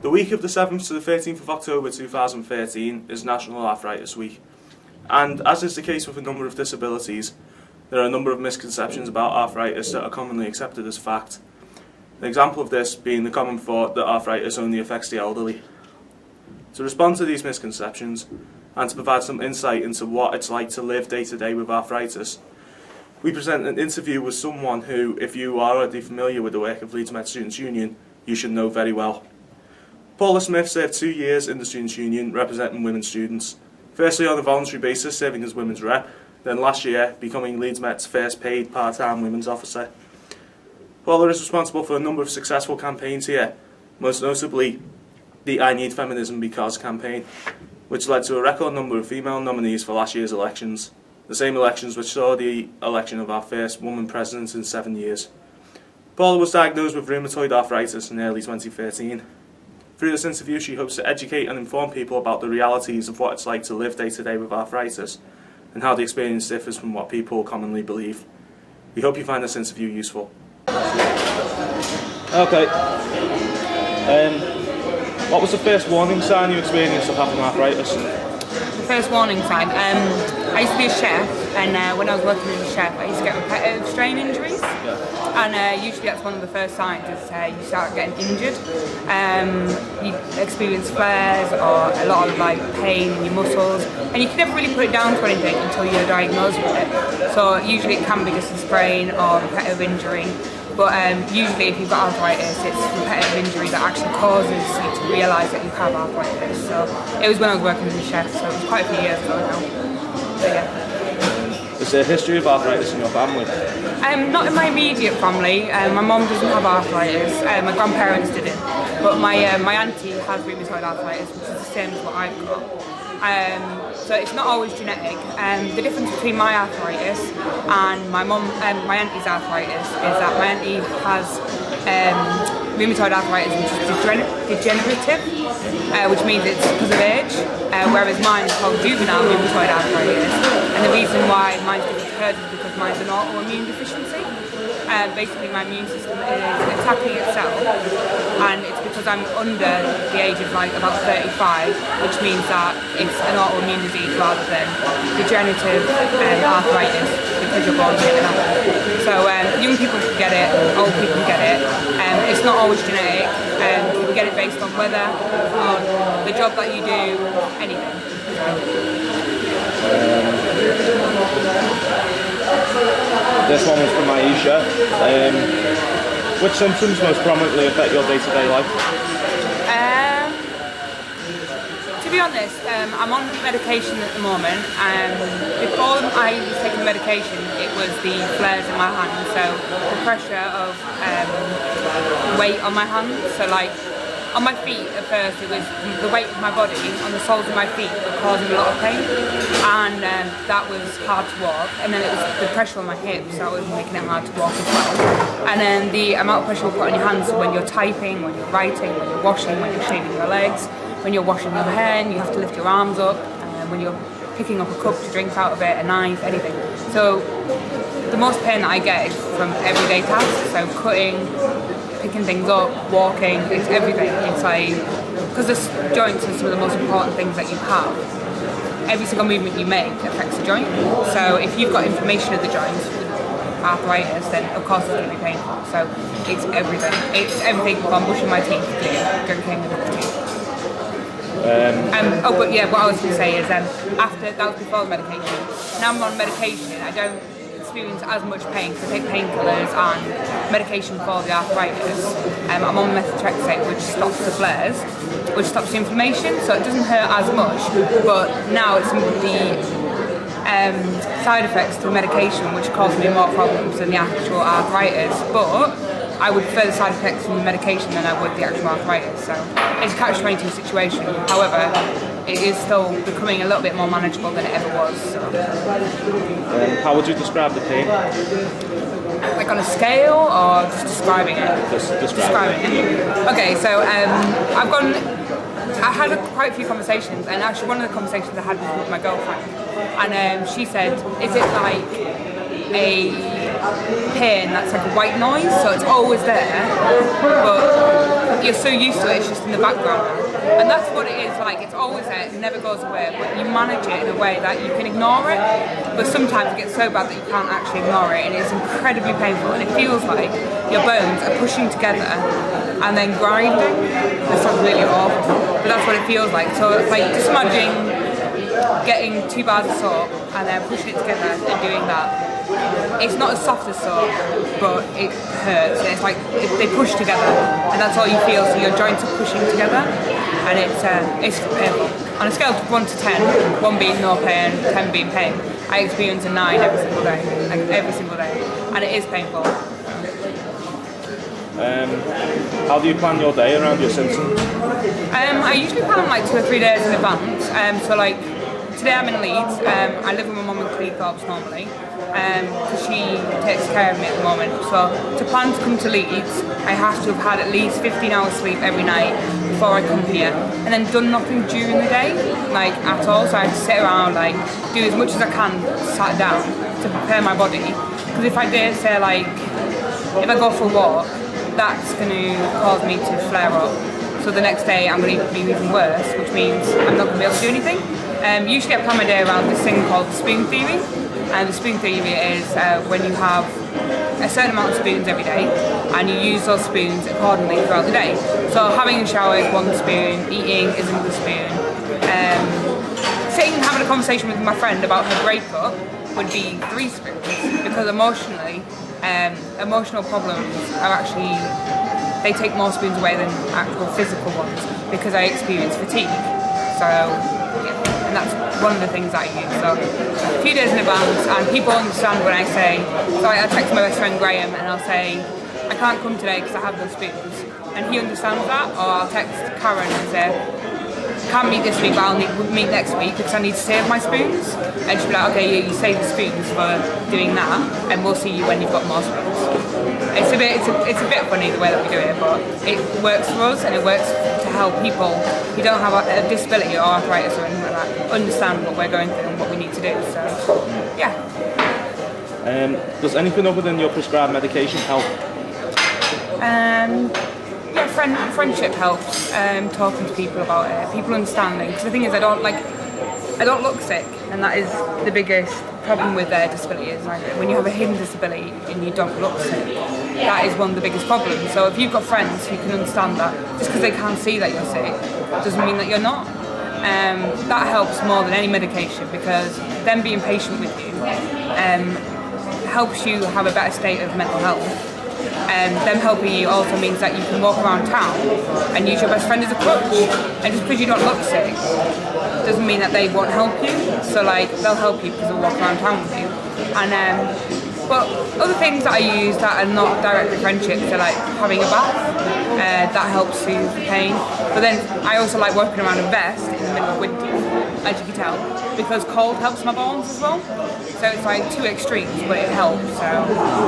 The week of the 7th to the 13th of October 2013 is National Arthritis Week, and as is the case with a number of disabilities, there are a number of misconceptions about arthritis that are commonly accepted as fact. An example of this being the common thought that arthritis only affects the elderly. To respond to these misconceptions, and to provide some insight into what it's like to live day to day with arthritis, we present an interview with someone who, if you are already familiar with the work of Leeds Met Students' Union, you should know very well. Paula Smith served 2 years in the Students' Union representing women students, firstly on a voluntary basis serving as women's rep, then last year becoming Leeds Met's first paid part-time women's officer. Paula is responsible for a number of successful campaigns here, most notably the I Need Feminism Because campaign, which led to a record number of female nominees for last year's elections, the same elections which saw the election of our first woman president in 7 years. Paula was diagnosed with rheumatoid arthritis in early 2013. Through this interview, she hopes to educate and inform people about the realities of what it's like to live day to day with arthritis, and how the experience differs from what people commonly believe. We hope you find this interview useful. Okay. What was the first warning sign you experienced of having arthritis? The first warning sign? I used to be a chef, and when I was working as a chef, I used to get repetitive strain injuries. Yeah. And usually that's one of the first signs, is you start getting injured. You experience flares or a lot of pain in your muscles, and you can never really put it down to anything until you're diagnosed with it. So usually it can be just a sprain or repetitive injury. But usually if you've got arthritis, it's repetitive injury that actually causes you to realise that you have arthritis. So it was when I was working as a chef, so it was quite a few years ago now. But yeah. Is there a history of arthritis in your family? Not in my immediate family. My mum doesn't have arthritis, my grandparents didn't. But my auntie has rheumatoid arthritis, which is the same as what I've got. So it's not always genetic. The difference between my arthritis and my auntie's arthritis is that my auntie has rheumatoid arthritis, which is degenerative, which means it's because of age, whereas mine is called juvenile rheumatoid arthritis. And the reason why mine's different to hers is because mine's an autoimmune deficiency. Basically my immune system is attacking itself, and it's because I'm under the age of about 35, which means that it's an autoimmune disease rather than degenerative arthritis because you're born with it. So young people can get it, old people can get it. It's not always genetic. You can get it based on weather, on the job that you do, anything. This one was from Aisha. Which symptoms most prominently affect your day-to-day life? To be honest, I'm on medication at the moment. Before I was taking the medication, it was the flares in my hands, so the pressure of weight on my hands. So on my feet at first, it was the weight of my body on the soles of my feet were causing a lot of pain, and that was hard to walk. And then it was the pressure on my hips that was making it hard to walk as well. And then the amount of pressure we put on your hands when you're typing, when you're writing, when you're washing, when you're shaving your legs, when you're washing your hair and you have to lift your arms up, when you're picking up a cup to drink out of it, a knife, anything. So the most pain that I get is from everyday tasks, so cutting, picking things up, walking, it's everything. It's because the joints are some of the most important things that you have. Every single movement you make affects the joint. So if you've got inflammation of the joints, arthritis, then of course it's going to be painful. So it's everything. It's everything from brushing my teeth to drinking a cup of tea. But yeah, what I was going to say is after, that was before the medication. Now I'm on medication, I don't experience as much pain because I take painkillers and medication for the arthritis. I'm on methotrexate, which stops the flares, which stops the inflammation, so it doesn't hurt as much. But now it's the side effects to the medication which cause me more problems than the actual arthritis. But I would prefer the side effects from the medication than I would the actual arthritis. So it's a catch-22 situation. However, it is still becoming a little bit more manageable than it ever was. So. How would you describe the pain? Like on a scale, or just describing it? Just describing it. Okay, so I had quite a few conversations, and actually one of the conversations I had was with my girlfriend, and she said, is it like a pain that's like a white noise, so it's always there, but you're so used to it, it's just in the background. And that's what it is like, it's always there, it never goes away, but you manage it in a way that you can ignore it, but sometimes it gets so bad that you can't actually ignore it, and it's incredibly painful, and it feels like your bones are pushing together and then grinding. That sounds really awful, but that's what it feels like. So it's like, just imagine getting 2 bars of soap and then pushing it together and doing that. It's not as soft as soap, but it hurts, and it's like they push together, and that's all you feel, so your joints are pushing together, and it's painful. On a scale of 1 to 10, 1 being no pain, 10 being pain, I experience a 9 every single day, like every single day, and it is painful. How do you plan your day around your symptoms? I usually plan like 2 or 3 days in advance, so like today I'm in Leeds. I live with my mum in Cleethorpes normally, because she takes care of me at the moment. So to plan to come to Leeds, I have to have had at least 15 hours sleep every night before I come here, and then done nothing during the day, like at all. So I have to sit around, like do as much as I can, sat down to prepare my body. Because if I dare say like, if I go for a walk, that's going to cause me to flare up. So the next day I'm going to be even worse, which means I'm not going to be able to do anything. Usually I plan my day around this thing called the spoon theory. And the spoon theory is when you have a certain amount of spoons every day and you use those spoons accordingly throughout the day. So having a shower is 1 spoon, eating is another spoon. Sitting and having a conversation with my friend about her breakup would be 3 spoons, because emotionally, emotional problems are actually, they take more spoons away than actual physical ones, because I experience fatigue. So yeah, and that's one of the things that I use. So a few days in advance, and people understand when I say, so I text my best friend Graham and I'll say, I can't come today because I have those spoons, and he understands that. Or I'll text Karen and say, can't meet this week, but I'll meet next week because I need to save my spoons. And she'll be like, okay, yeah, you save the spoons for doing that, and we'll see you when you've got more spoons. It's a bit funny the way that we do it, but it works for us, and it works to help people who don't have a disability or arthritis or anything like that understand what we're going through and what we need to do. So, yeah. Does anything other than your prescribed medication help? Yeah, friendship helps. Talking to people about it, people understanding. Because the thing is, I don't look sick, and that is the biggest problem with their disability. Is like when you have a hidden disability and you don't look sick, that is one of the biggest problems. So if you've got friends who can understand that, just because they can't see that you're sick, doesn't mean that you're not. That helps more than any medication, because them being patient with you helps you have a better state of mental health. Them helping you also means that you can walk around town and use your best friend as a crutch, and just because you don't look sick doesn't mean that they won't help you. So like, they'll help you because they'll walk around town with you. And but other things that I use that are not directly friendships are like having a bath. That helps soothe the pain. But then I also like working around a vest in the middle of winter, as you can tell, because cold helps my bones as well. So it's like 2 extremes, but it helps. So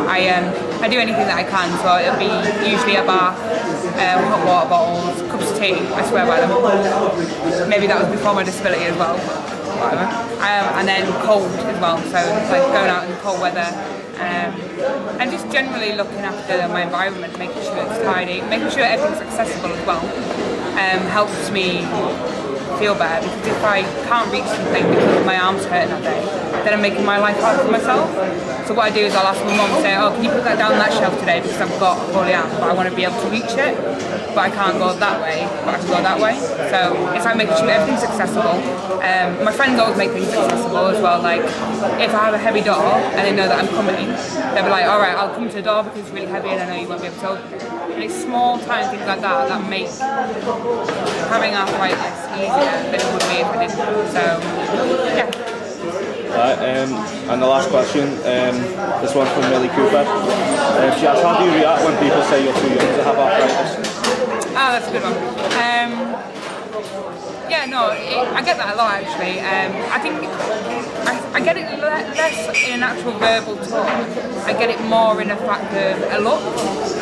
I do anything that I can. So it'll be usually a bath, hot water bottles, cups of tea. I swear by them. Maybe that was before my disability as well, but whatever. And then cold as well. So it's like going out in cold weather. And just generally looking after my environment, making sure it's tidy, making sure everything's accessible as well, helps me feel better, because if I can't reach something because my arm's hurting that day, then I'm making my life harder for myself. So what I do is I'll ask my mum, say, oh, can you put that down that shelf today, because I've got a poorly arm, but I want to be able to reach it, but I can't go that way, but I can go that way. So it's like making sure everything's accessible. My friends always make things accessible as well, like if I have a heavy door and they know that I'm coming, they'll be like, alright, I'll come to the door because it's really heavy and I know you won't be able to open it. And it's small tiny things like that that make having arthritis easier than it would be if I didn't. So yeah. Right, and the last question, this one's from Millie Cooper. She asks, how do you react when people say you're too young to have arthritis? Oh, that's a good one. Yeah, no, I get that a lot actually. I think I get it less in an actual verbal talk. I get it more in a fact of a look.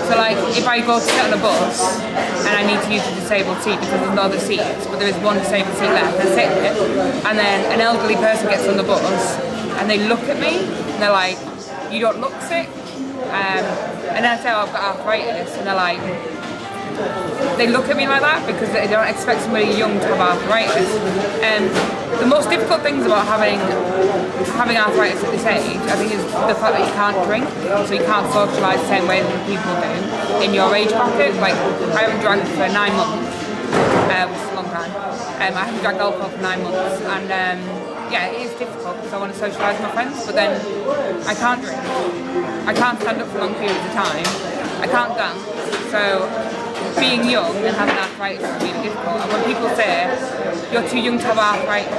So like, if I go to sit on a bus and I need to use a disabled seat because there's no other seats, but there is one disabled seat left, I sit in it, and then an elderly person gets on the bus and they look at me and they're like, you don't look sick. And then I say, oh, I've got arthritis, and they're like, they look at me like that because they don't expect somebody young to have arthritis. And the most difficult things about having arthritis at this age, I think, is the fact that you can't drink, so you can't socialise the same way that people do in your age bracket. Like, I haven't drank for 9 months, which is a long time. I haven't drank alcohol for 9 months, and yeah, it is difficult because I want to socialise with my friends, but then I can't drink. I can't stand up for long periods of time. I can't dance, so being young and having arthritis is really difficult. And when people say you're too young to have arthritis,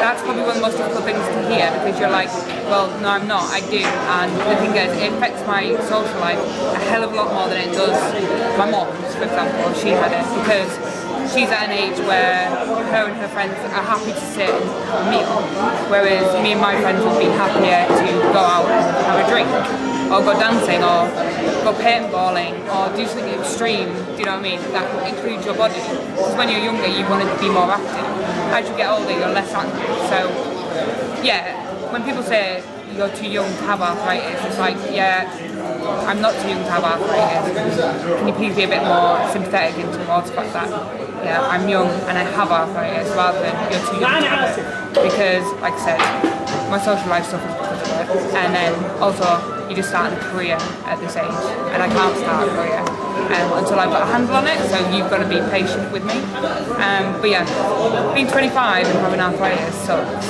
that's probably one of the most difficult things to hear, because you're like, well, no, I'm not, I do. And the thing is, it affects my social life a hell of a lot more than it does my mom's, for example. She had it because she's at an age where her and her friends are happy to sit and have a meal, whereas me and my friends would be happier to go out and have a drink, or go dancing, or go paintballing, or do something extreme, do you know what I mean? That includes your body. Because when you're younger, you want to be more active. As you get older, you're less active. So, yeah, when people say you're too young to have arthritis, it's like, yeah, I'm not too young to have arthritis. Can you please be a bit more sympathetic towards the fact that, yeah, I'm young and I have arthritis, rather than you're too young to have it. Because, like I said, my social life suffers because of it. And then also, you just start a career at this age, and I can't start a career until I've got a handle on it, so you've got to be patient with me. But yeah, being 25 and having arthritis sucks,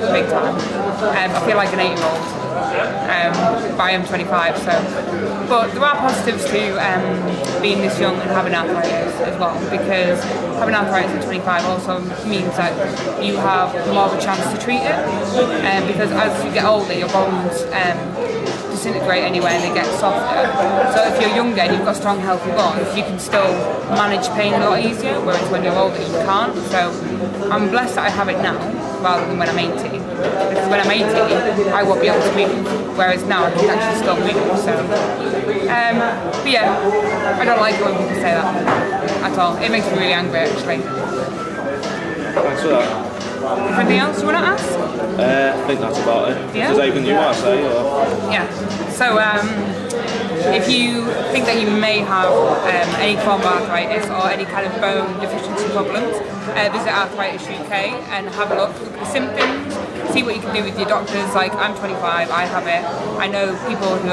big time. I feel like an 8-year-old, but I am 25, so. But there are positives to being this young and having arthritis as well, because having arthritis at 25 also means that you have more of a chance to treat it, because as you get older, your bones disintegrate anyway and they get softer. So if you're younger and you've got strong, healthy bones, you can still manage pain a lot easier, whereas when you're older, you can't. So I'm blessed that I have it now, rather than when I'm 18. Because when I'm 18, I won't be able to move, whereas now I can actually still move. So, but yeah, I don't like it when people say that at all. It makes me really angry, actually. Thanks for that. Anything else you want to ask? I think that's about it. Yeah? Is there anything you want to say? Or? Yeah. So, if you think that you may have any form of arthritis or any kind of bone deficiency problems, visit Arthritis UK and have a look at the symptoms, see what you can do with your doctors. Like, I'm 25, I have it. I know people who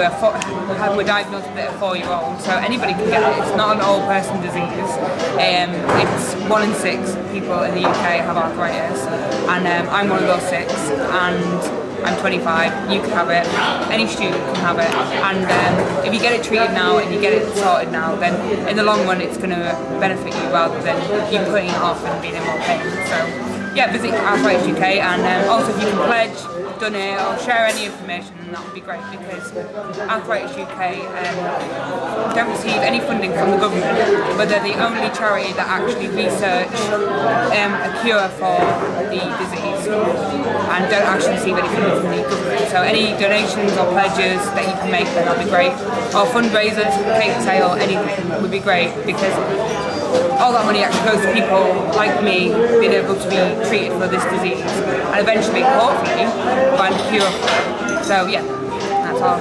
were diagnosed with it at 4-year-old, so anybody can get it. It's not an old person disease. It's 1 in 6 people in the UK have arthritis, and I'm one of those 6, and I'm 25, you can have it, any student can have it, and if you get it treated now and you get it sorted now, then in the long run it's going to benefit you rather than you putting it off and being in more pain. So yeah, visit Arthritis UK, and also if you can pledge, donate or share any information, that would be great, because Arthritis UK don't receive any funding from the government, but they're the only charity that actually research a cure for the disease and don't actually receive any funding from the government. So any donations or pledges that you can make, then that'd be great. Or fundraisers, cake sale, anything would be great, because all that money actually goes to people like me being able to be treated for this disease and eventually, hopefully, find a cure for it. So yeah, that's all.